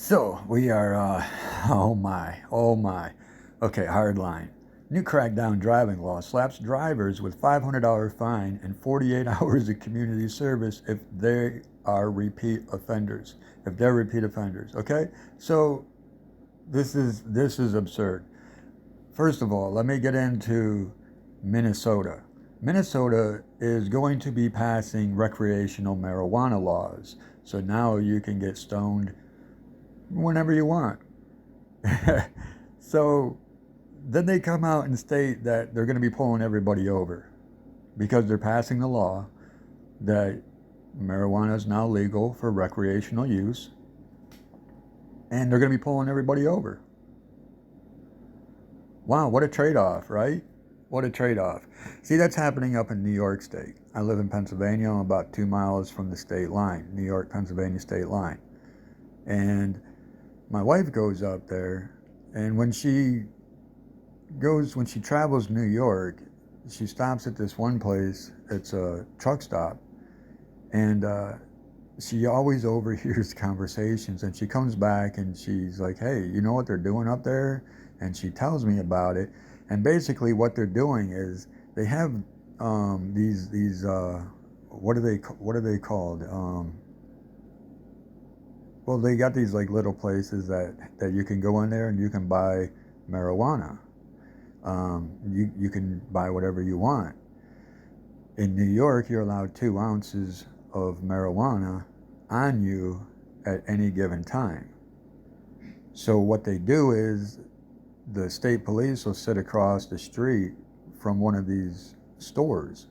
So we are, oh my. Okay, hard line. New crackdown driving law slaps drivers with $500 fine and 48 hours of community service if they are repeat offenders. If they're repeat offenders, okay? So this is absurd. First of all, let me get into Minnesota. Minnesota is going to be passing recreational marijuana laws. So now you can get stoned whenever you want. So then they come out and state that they're going to be pulling everybody over because they're passing the law that marijuana is now legal for recreational use, and they're going to be pulling everybody over. Wow, what a trade-off, right? What a trade-off. See, that's happening up in New York State. I live in Pennsylvania. I'm about 2 miles from the state line, New York, Pennsylvania state line. And my wife goes up there, and when she travels New York, she stops at this one place. It's a truck stop, and she always overhears conversations. And she comes back and she's like, "Hey, you know what they're doing up there?" And she tells me about it. And basically, what they're doing is they have these what are they called? Well, they got these like little places that you can go in there and you can buy marijuana. You can buy whatever you want. In New York, you're allowed 2 ounces of marijuana on you at any given time. So what they do is the state police will sit across the street from one of these stores,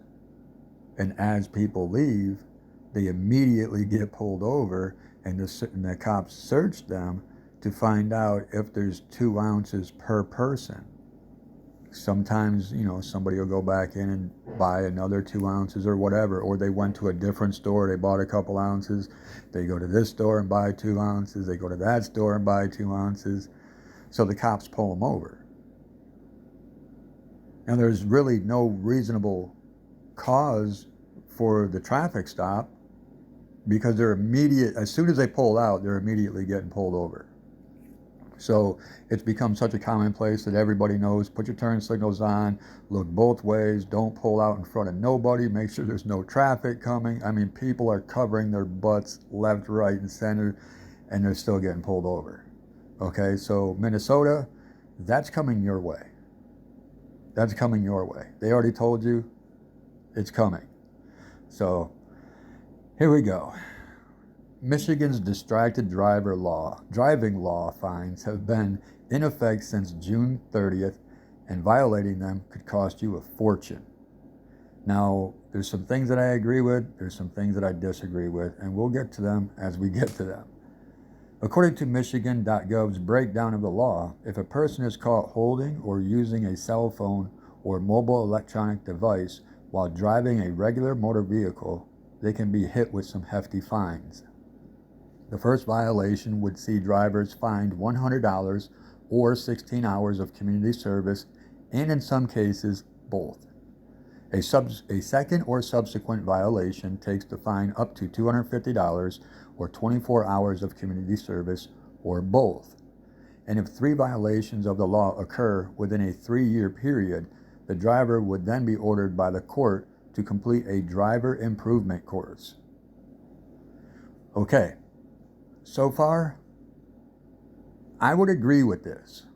and as people leave, they immediately get pulled over, and the cops search them to find out if there's 2 ounces per person. Sometimes, somebody will go back in and buy another 2 ounces or whatever, or they went to a different store, they bought a couple ounces, they go to this store and buy 2 ounces, they go to that store and buy 2 ounces. So the cops pull them over. And there's really no reasonable cause for the traffic stop because as soon as they pull out, they're immediately getting pulled over. So it's become such a commonplace that everybody knows, put your turn signals on, look both ways, don't pull out in front of nobody, make sure there's no traffic coming. I mean, people are covering their butts left, right, and center, and they're still getting pulled over. Okay, so Minnesota, that's coming your way. That's coming your way. They already told you it's coming. So here we go. Michigan's distracted driving law fines have been in effect since June 30th, and violating them could cost you a fortune. Now, there's some things that I agree with, there's some things that I disagree with, and we'll get to them as we get to them. According to Michigan.gov's breakdown of the law, if a person is caught holding or using a cell phone or mobile electronic device while driving a regular motor vehicle, they can be hit with some hefty fines. The first violation would see drivers fined $100 or 16 hours of community service, and in some cases, both. A second or subsequent violation takes the fine up to $250 or 24 hours of community service, or both. And if 3 violations of the law occur within a 3-year period, the driver would then be ordered by the court to complete a driver improvement course. Okay. So far, I would agree with this.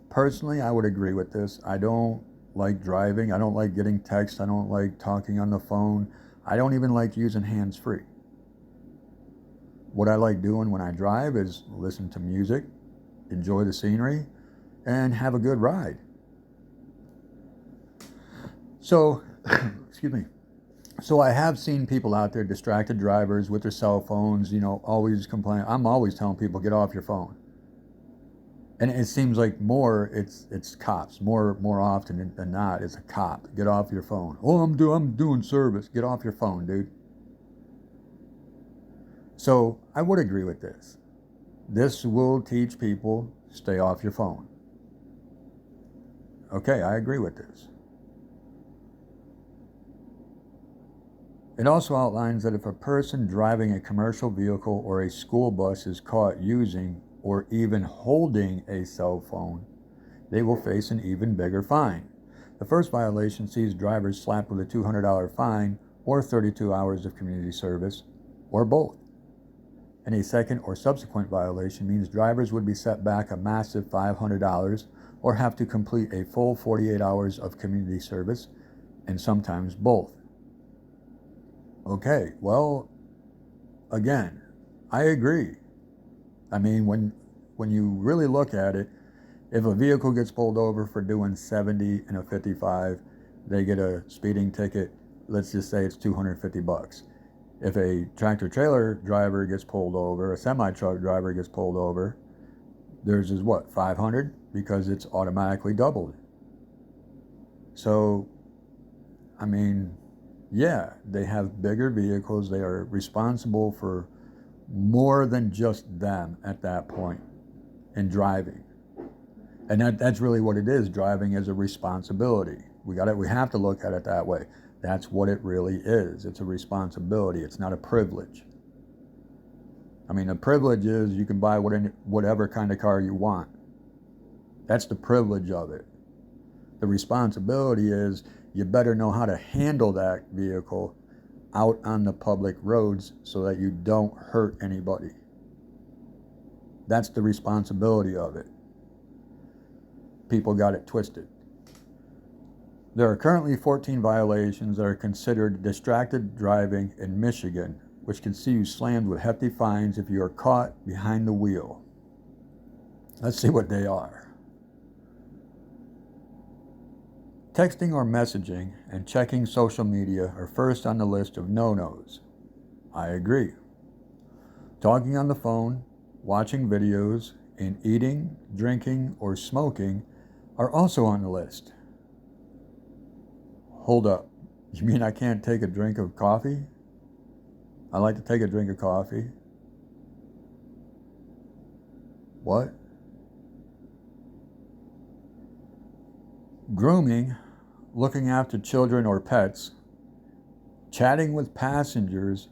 Personally, I would agree with this. I don't like driving. I don't like getting texts. I don't like talking on the phone. I don't even like using hands-free. What I like doing when I drive is listen to music, enjoy the scenery, and have a good ride. So, excuse me. So I have seen people out there, distracted drivers with their cell phones, always complaining. I'm always telling people, get off your phone. And it seems like it's cops. More often than not, it's a cop. Get off your phone. Oh, I'm doing service. Get off your phone, dude. So I would agree with this. This will teach people, stay off your phone. Okay, I agree with this. It also outlines that if a person driving a commercial vehicle or a school bus is caught using or even holding a cell phone, they will face an even bigger fine. The first violation sees drivers slapped with a $200 fine or 32 hours of community service, or both. And a second or subsequent violation means drivers would be set back a massive $500 or have to complete a full 48 hours of community service, and sometimes both. Okay, well, again, I agree. I mean, when you really look at it, if a vehicle gets pulled over for doing 70 and a 55, they get a speeding ticket. Let's just say it's $250. If a tractor trailer driver gets pulled over, a semi truck driver gets pulled over, theirs is what, 500? Because it's automatically doubled. So, I mean, yeah, they have bigger vehicles. They are responsible for more than just them at that point in driving. And that's really what it is. Driving is a responsibility. We have to look at it that way. That's what it really is. It's a responsibility. It's not a privilege. I mean, a privilege is you can buy whatever kind of car you want. That's the privilege of it. The responsibility is you better know how to handle that vehicle out on the public roads so that you don't hurt anybody. That's the responsibility of it. People got it twisted. There are currently 14 violations that are considered distracted driving in Michigan, which can see you slammed with hefty fines if you are caught behind the wheel. Let's see what they are. Texting or messaging and checking social media are first on the list of no-nos. I agree. Talking on the phone, watching videos, and eating, drinking, or smoking are also on the list. Hold up. You mean I can't take a drink of coffee? I like to take a drink of coffee. What? Grooming, looking after children or pets, chatting with passengers,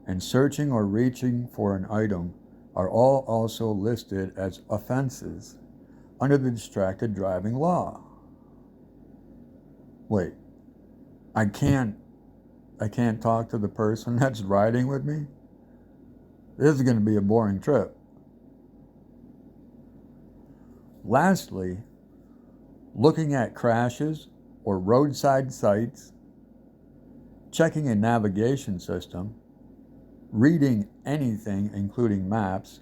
and searching or reaching for an item are all also listed as offenses under the distracted driving law. Wait, I can't talk to the person that's riding with me? This is going to be a boring trip. Lastly, looking at crashes or roadside sites, checking a navigation system, reading anything including maps,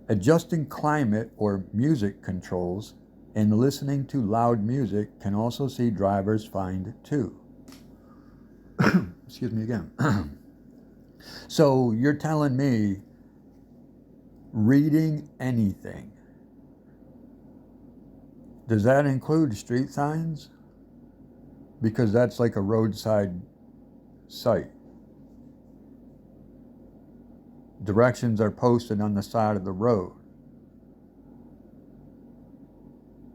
adjusting climate or music controls, and listening to loud music can also see drivers fined too. Excuse me again. So you're telling me reading anything, does that include street signs? Because that's like a roadside site. Directions are posted on the side of the road.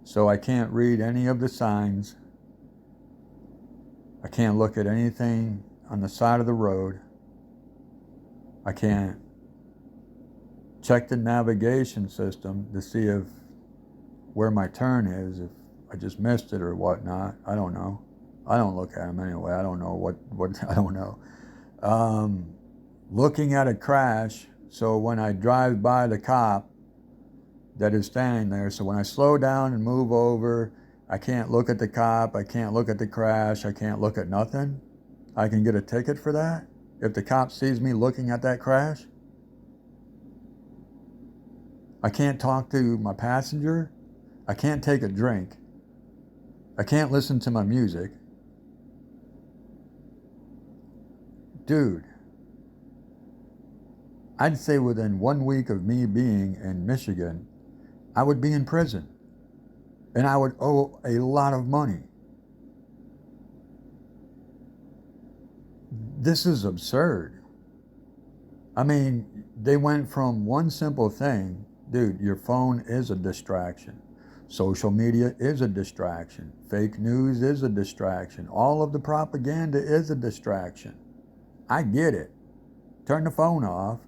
So I can't read any of the signs. I can't look at anything on the side of the road. I can't check the navigation system to see if where my turn is, if I just missed it or whatnot. I don't know. I don't look at them anyway. I don't know what I don't know. Looking at a crash, so when I drive by the cop that is standing there, so when I slow down and move over, I can't look at the cop, I can't look at the crash, I can't look at nothing. I can get a ticket for that if the cop sees me looking at that crash. I can't talk to my passenger. I can't take a drink. I can't listen to my music. Dude, I'd say within 1 week of me being in Michigan, I would be in prison. And I would owe a lot of money. This is absurd. I mean, they went from one simple thing, dude, your phone is a distraction. Social media is a distraction. Fake news is a distraction. All of the propaganda is a distraction. I get it. Turn the phone off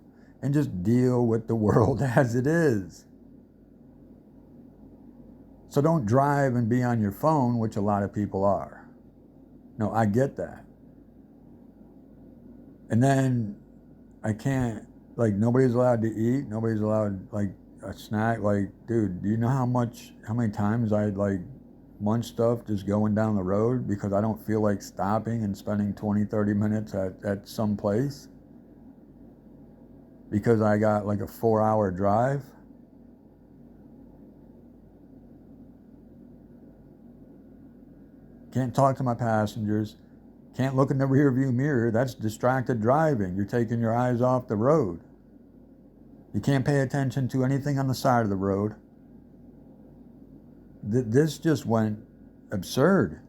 and just deal with the world as it is. So don't drive and be on your phone, which a lot of people are. No, I get that. And then I can't, like, nobody's allowed to eat. Nobody's allowed, like, a snack. Like, dude, do you know how many times I'd, like, munch stuff just going down the road because I don't feel like stopping and spending 20, 30 minutes at some place because I got, like, a 4-hour drive? Can't talk to my passengers. Can't look in the rear view mirror. That's distracted driving. You're taking your eyes off the road. You can't pay attention to anything on the side of the road. This just went absurd.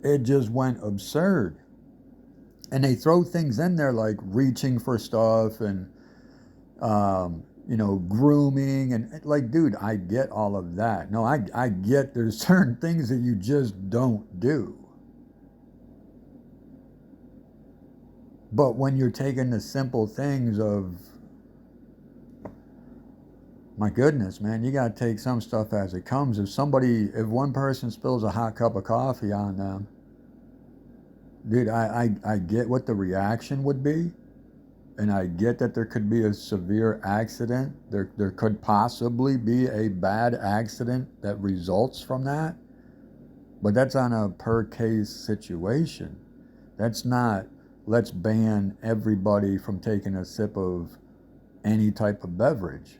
It just went absurd. And they throw things in there like reaching for stuff and, grooming. And like, dude, I get all of that. No, I get there's certain things that you just don't do. But when you're taking the simple things of, my goodness, man, you got to take some stuff as it comes. If one person spills a hot cup of coffee on them, dude, I get what the reaction would be. And I get that there could be a severe accident. There could possibly be a bad accident that results from that. But that's on a per case situation. That's not, let's ban everybody from taking a sip of any type of beverage.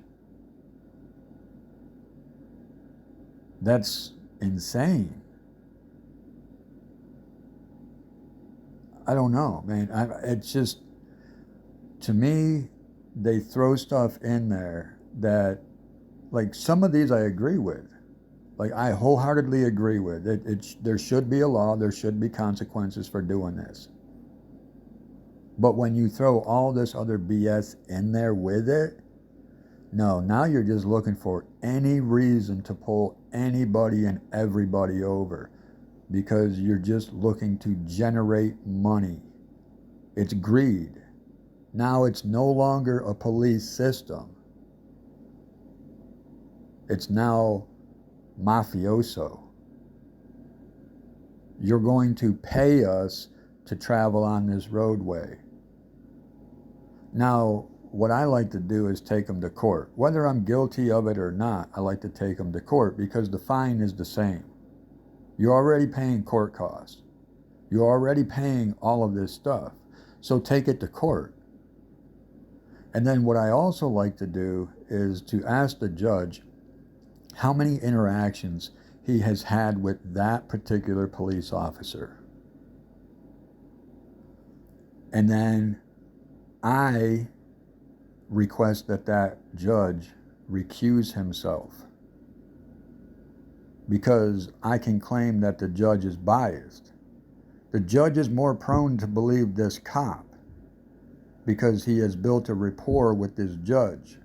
That's insane. I don't know, man. It's just, to me, they throw stuff in there that, like, some of these I agree with. Like, I wholeheartedly agree with it. There should be a law. There should be consequences for doing this. But when you throw all this other BS in there with it, no, now you're just looking for any reason to pull anybody and everybody over because you're just looking to generate money. It's greed. Now it's no longer a police system. It's now mafioso. You're going to pay us to travel on this roadway. Now, what I like to do is take them to court. Whether I'm guilty of it or not, I like to take them to court because the fine is the same. You're already paying court costs. You're already paying all of this stuff. So take it to court. And then what I also like to do is to ask the judge how many interactions he has had with that particular police officer. And then I request that that judge recuse himself because I can claim that the judge is biased. The judge is more prone to believe this cop because he has built a rapport with this judge.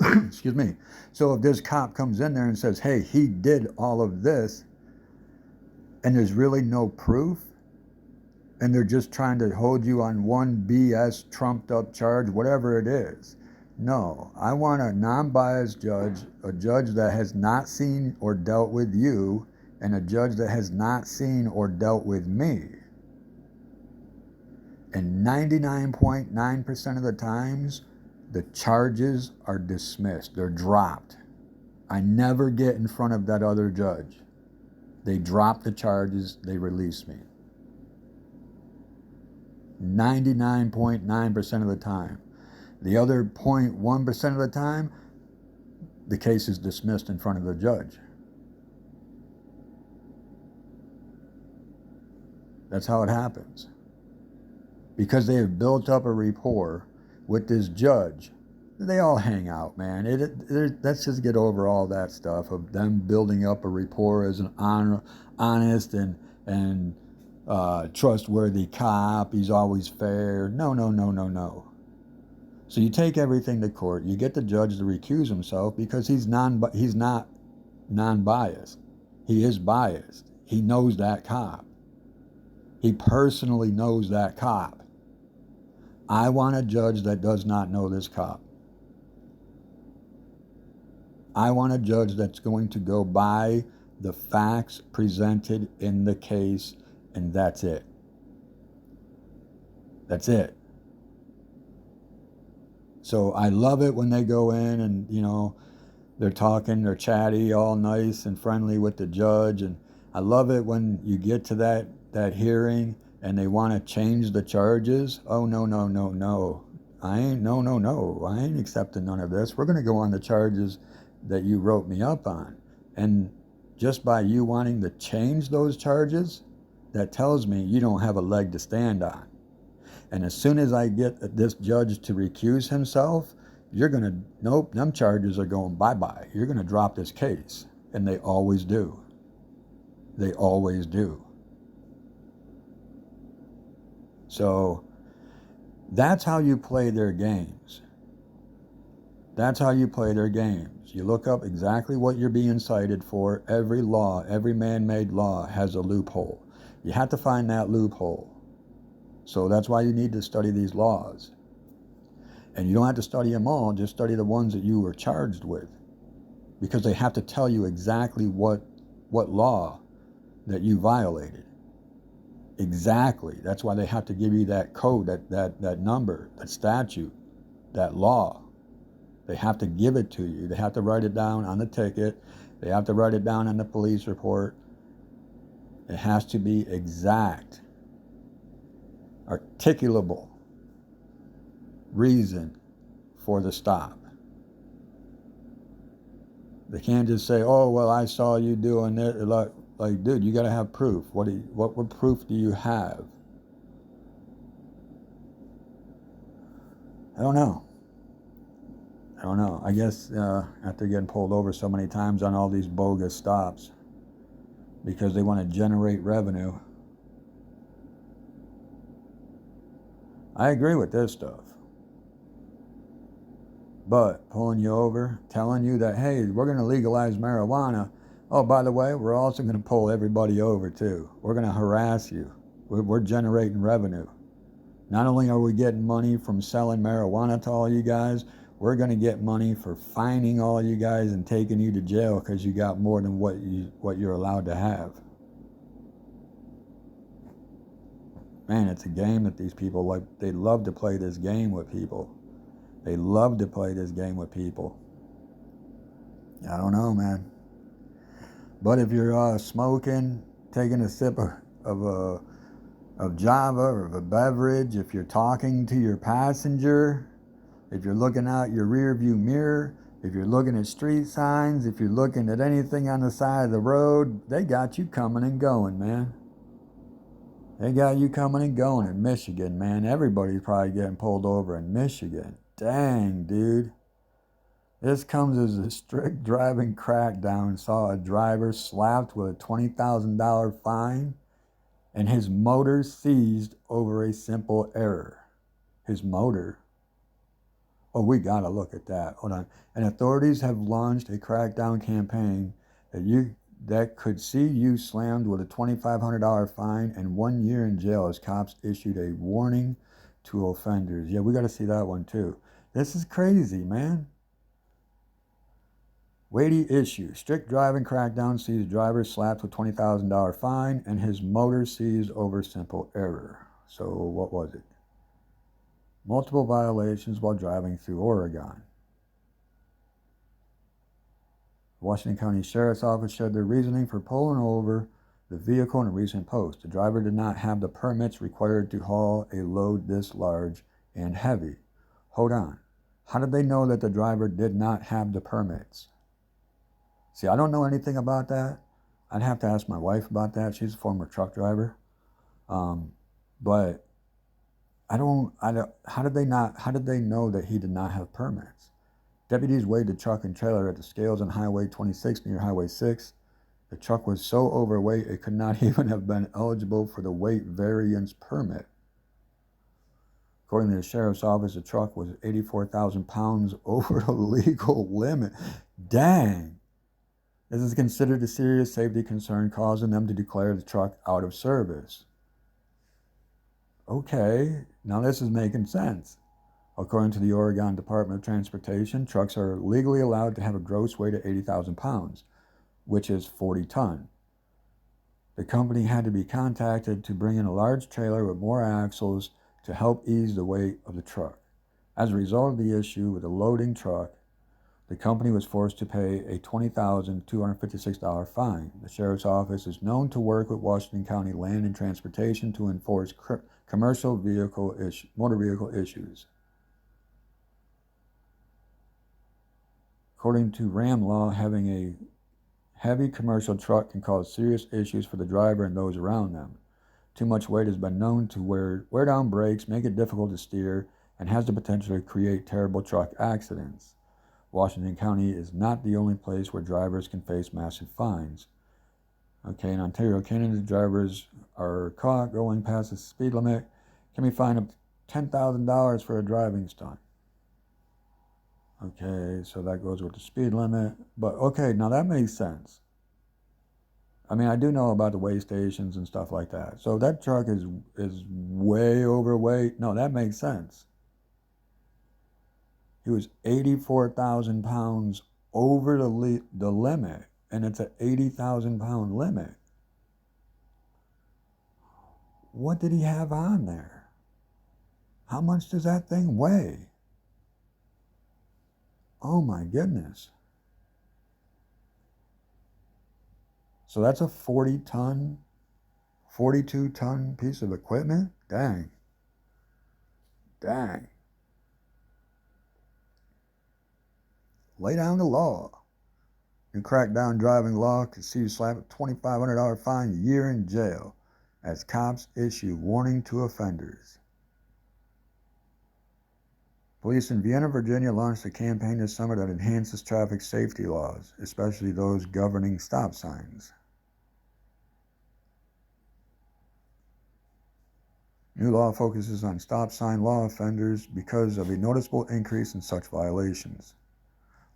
Excuse me. So if this cop comes in there and says, hey, he did all of this, and there's really no proof, and they're just trying to hold you on one BS trumped up charge, whatever it is. No, I want a non-biased judge, a judge that has not seen or dealt with you, and a judge that has not seen or dealt with me. And 99.9% of the times, the charges are dismissed. They're dropped. I never get in front of that other judge. They drop the charges, they release me. 99.9% of the time. The other 0.1% of the time, the case is dismissed in front of the judge. That's how it happens. Because they have built up a rapport with this judge. They all hang out, man. Let's just get over all that stuff of them building up a rapport as an honest and trustworthy cop. He's always fair. No. So you take everything to court. You get the judge to recuse himself because he's not non-biased. He is biased. He knows that cop. He personally knows that cop. I want a judge that does not know this cop. I want a judge that's going to go by the facts presented in the case, and that's it. That's it. So I love it when they go in and, they're talking, they're chatty, all nice and friendly with the judge. And I love it when you get to that hearing and they want to change the charges. Oh, no, no, no, no. I ain't accepting none of this. We're going to go on the charges that you wrote me up on. And just by you wanting to change those charges, that tells me you don't have a leg to stand on. And as soon as I get this judge to recuse himself, nope, them charges are going bye-bye. You're going to drop this case. And they always do. They always do. So that's how you play their games. That's how you play their games. You look up exactly what you're being cited for. Every law, every man-made law has a loophole. You have to find that loophole. So that's why you need to study these laws. And you don't have to study them all, just study the ones that you were charged with. Because they have to tell you exactly what law that you violated. Exactly. That's why they have to give you that code, that number, that statute, that law. They have to give it to you. They have to write it down on the ticket. They have to write it down on the police report. It has to be exact, articulable reason for the stop. They can't just say, oh, well, I saw you doing it. Like, dude, you got to have proof. What proof do you have? I don't know. I guess after getting pulled over so many times on all these bogus stops because they want to generate revenue. I agree with this stuff. But pulling you over, telling you that, hey, we're going to legalize marijuana. Oh, by the way, we're also going to pull everybody over too. We're going to harass you. We're generating revenue. Not only are we getting money from selling marijuana to all you guys, we're going to get money for fining all you guys and taking you to jail because you got more than what you're allowed to have. Man, it's a game that these people like. They love to play this game with people. They love to play this game with people. I don't know, man. But if you're smoking, taking a sip of Java or of a beverage, if you're talking to your passenger, if you're looking out your rear view mirror, if you're looking at street signs, if you're looking at anything on the side of the road, they got you coming and going, man. They got you coming and going in Michigan, man. Everybody's probably getting pulled over in Michigan. Dang, dude. This comes as a strict driving crackdown. Saw a driver slapped with a $20,000 fine and his motor seized over a simple error. His motor. Oh, we gotta look at that. Hold on. And authorities have launched a crackdown campaign that could see you slammed with a $2,500 fine and 1 year in jail as cops issued a warning to offenders. Yeah, we gotta see that one too. This is crazy, man. Weighty issue. Strict driving crackdown sees driver slapped with $20,000 fine and his motor seized over simple error. So what was it? Multiple violations while driving through Oregon. Washington County Sheriff's Office shared their reasoning for pulling over the vehicle in a recent post. The driver did not have the permits required to haul a load this large and heavy. Hold on. How did they know that the driver did not have the permits? See, I don't know anything about that. I'd have to ask my wife about that. She's a former truck driver. But how did they know that he did not have permits? Deputies weighed the truck and trailer at the scales on Highway 26 near Highway 6. The truck was so overweight it could not even have been eligible for the weight variance permit. According to the sheriff's office, the truck was 84,000 pounds over the legal limit. Dang! This is considered a serious safety concern, causing them to declare the truck out of service. Okay, now this is making sense. According to the Oregon Department of Transportation, trucks are legally allowed to have a gross weight of 80,000 pounds, which is 40 ton. The company had to be contacted to bring in a large trailer with more axles to help ease the weight of the truck. As a result of the issue with the loading truck, the company was forced to pay a $20,256 fine. The sheriff's office is known to work with Washington County Land and Transportation to enforce commercial motor vehicle issues. According to Ram law, having a heavy commercial truck can cause serious issues for the driver and those around them. Too much weight has been known to wear down brakes, make it difficult to steer, and has the potential to create terrible truck accidents. Washington County is not the only place where drivers can face massive fines. Okay, in Ontario, Canada, drivers are caught going past the speed limit can be fined up to $10,000 for a driving stunt. Okay, so that goes with the speed limit. But okay, now that makes sense. I mean, I do know about the weigh stations and stuff like that. So that truck is way overweight. No, that makes sense. He was 84,000 pounds over the limit, and it's an 80,000 pound limit. What did he have on there? How much does that thing weigh? Oh my goodness. So that's a 42 ton piece of equipment? Dang. Dang. Lay down the law. New crackdown driving law could see you slap a $2,500 fine, a year in jail, as cops issue warning to offenders. Police in Vienna, Virginia launched a campaign this summer that enhances traffic safety laws, especially those governing stop signs. New law focuses on stop sign law offenders because of a noticeable increase in such violations.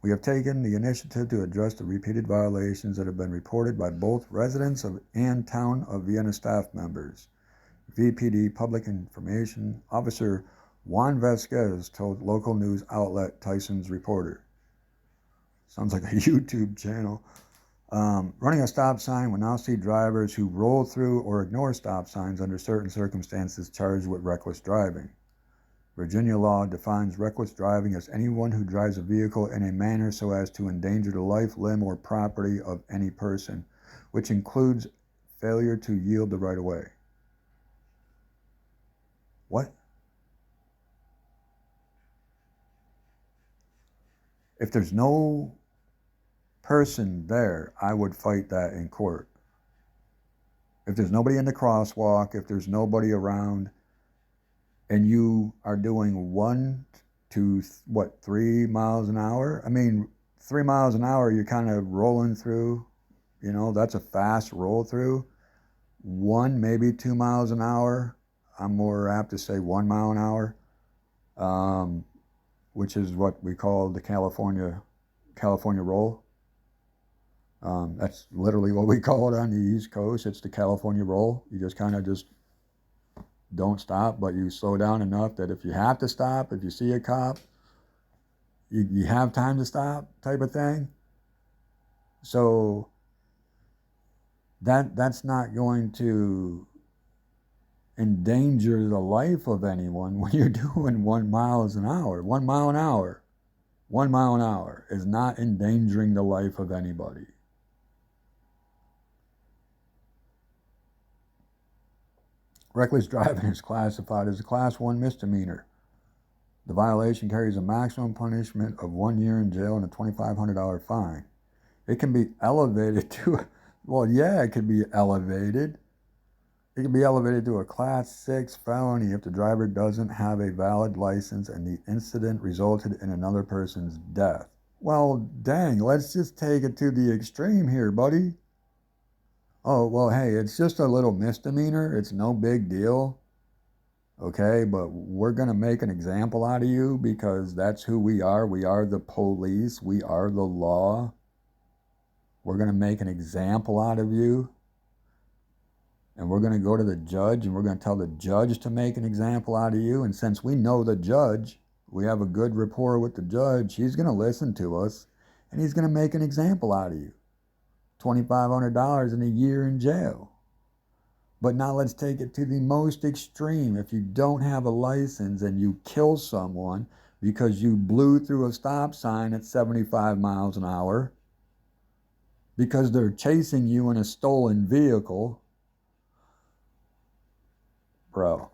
We have taken the initiative to address the repeated violations that have been reported by both residents and Town of Vienna staff members. VPD Public Information Officer Juan Vasquez told local news outlet Tyson's Reporter. Sounds like a YouTube channel. Running a stop sign will now see drivers who roll through or ignore stop signs under certain circumstances charged with reckless driving. Virginia law defines reckless driving as anyone who drives a vehicle in a manner so as to endanger the life, limb, or property of any person, which includes failure to yield the right of way. What? If there's no person there, I would fight that in court. If there's nobody in the crosswalk, if there's nobody around, and you are doing 1 to 3 miles an hour? I mean, 3 miles an hour, you're kind of rolling through, you know, that's a fast roll through. 1, maybe 2 miles an hour. I'm more apt to say 1 mile an hour, which is what we call the California roll. That's literally what we call it on the East Coast. It's the California roll. You just kind of don't stop, but you slow down enough that if you have to stop, if you see a cop, you have time to stop, type of thing. So that's not going to endanger the life of anyone when you're doing 1 mile an hour. 1 mile an hour. 1 mile an hour is not endangering the life of anybody. Reckless driving is classified as a Class 1 misdemeanor. The violation carries a maximum punishment of 1 year in jail and a $2,500 fine. It can be elevated to, well, yeah, it could be elevated. It can be elevated to a Class 6 felony if the driver doesn't have a valid license and the incident resulted in another person's death. Well, dang, let's just take it to the extreme here, buddy. Oh, well, hey, it's just a little misdemeanor. It's no big deal. Okay, but we're going to make an example out of you because that's who we are. We are the police. We are the law. We're going to make an example out of you. and we're going to go to the judge and we're going to tell the judge to make an example out of you. And since we know the judge, we have a good rapport with the judge, he's going to listen to us and he's going to make an example out of you. $2,500 in a year in jail. But now let's take it to the most extreme. If you don't have a license and you kill someone because you blew through a stop sign at 75 miles an hour because they're chasing you in a stolen vehicle, bro.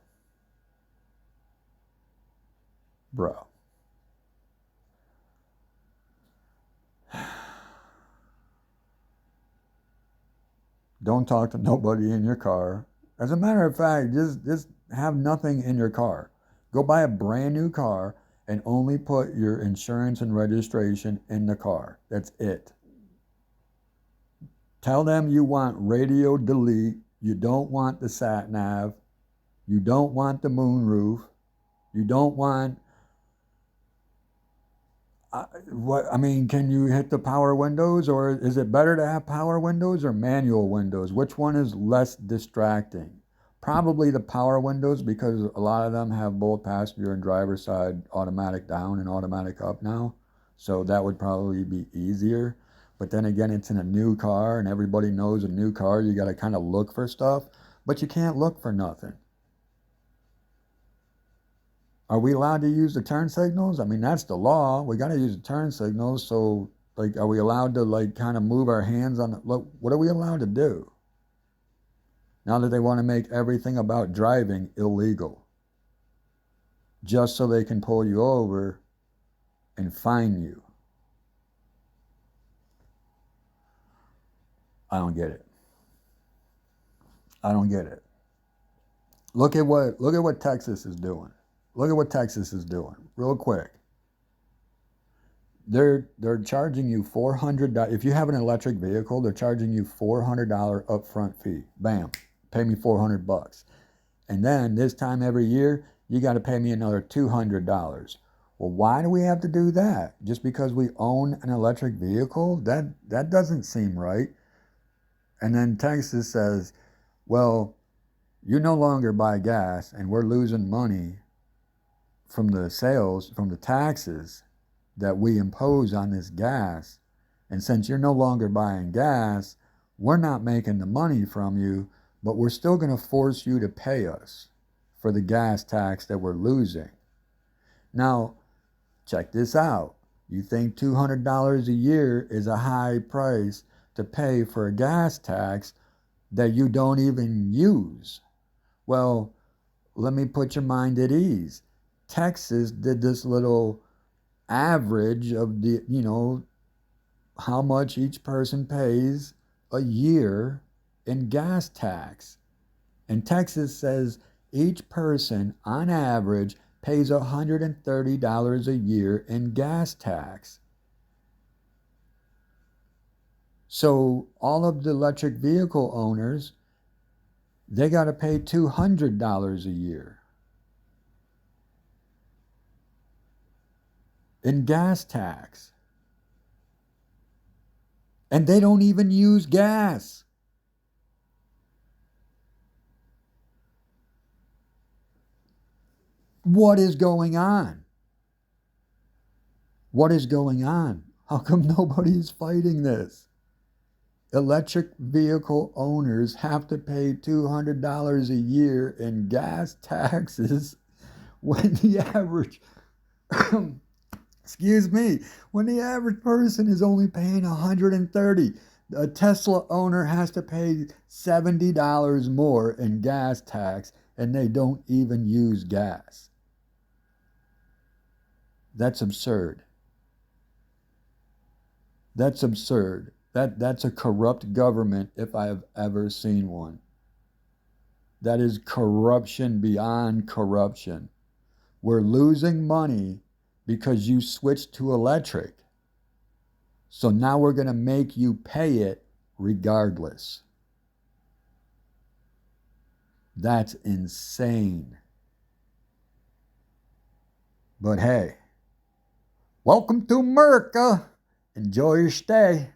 Don't talk to nobody in your car. As a matter of fact, just have nothing in your car. Go buy a brand new car and only put your insurance and registration in the car. That's it. Tell them you want radio delete. You don't want the sat nav. You don't want the moonroof. You don't want... can you hit the power windows, or is it better to have power windows or manual windows? Which one is less distracting? Probably the power windows, because a lot of them have both passenger and driver side automatic down and automatic up now. So that would probably be easier. But then again, it's in a new car and everybody knows a new car, you got to kind of look for stuff, but you can't look for nothing. Are we allowed to use the turn signals? I mean, that's the law. We got to use the turn signals. So, like, are we allowed to, like, kind of move our hands on the... Look, what are we allowed to do? Now that they want to make everything about driving illegal, just so they can pull you over and fine you. I don't get it. I don't get it. Look at what Texas is doing. Look at what Texas is doing, real quick. They're charging you $400. If you have an electric vehicle, they're charging you $400 upfront fee. Bam, pay me $400. And then this time every year, you got to pay me another $200. Well, why do we have to do that? Just because we own an electric vehicle? That doesn't seem right. And then Texas says, well, you no longer buy gas, and we're losing money from the sales, from the taxes that we impose on this gas. And since you're no longer buying gas, we're not making the money from you, but we're still going to force you to pay us for the gas tax that we're losing. Now, check this out. You think $200 a year is a high price to pay for a gas tax that you don't even use? Well, let me put your mind at ease. Texas did this little average of the, how much each person pays a year in gas tax. And Texas says each person on average pays $130 a year in gas tax. So all of the electric vehicle owners, they got to pay $200 a year in gas tax. And they don't even use gas. What is going on? What is going on? How come nobody's fighting this? Electric vehicle owners have to pay $200 a year in gas taxes when the average... Excuse me, when the average person is only paying $130, a Tesla owner has to pay $70 more in gas tax, and they don't even use gas. That's absurd. That's absurd. That's a corrupt government if I have ever seen one. That is corruption beyond corruption. We're losing money because you switched to electric. So now we're going to make you pay it regardless. That's insane. But hey, welcome to America. Enjoy your stay.